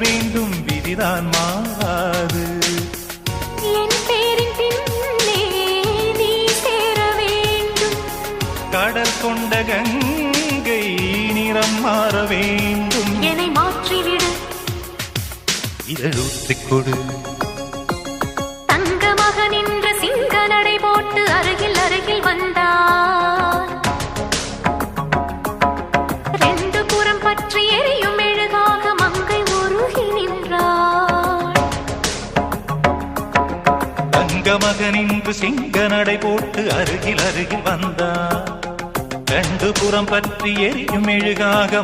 வேண்டும், விதிதான் மாறாது. என் பேரின் பின்னே நீ சேர வேண்டும். கடல் கொண்ட கங்கை நிறம் மாற வேண்டும். என்னை மாற்றிவிடு, இதழூற்றிக் கொடு. தங்கமாக நின்ற சிங்க நடை போட்டு அருகில் அருகில் வந்தார். ரெண்டு புறம் பற்றி எரியும் மெழுகாக மங்கை உருகி நின்றாள். தங்கமாக நின்று சிங்க நடை போட்டு அருகில் அருகில் வந்தார். ரெண்டு புறம் பற்றி எரியும் மெழுகாக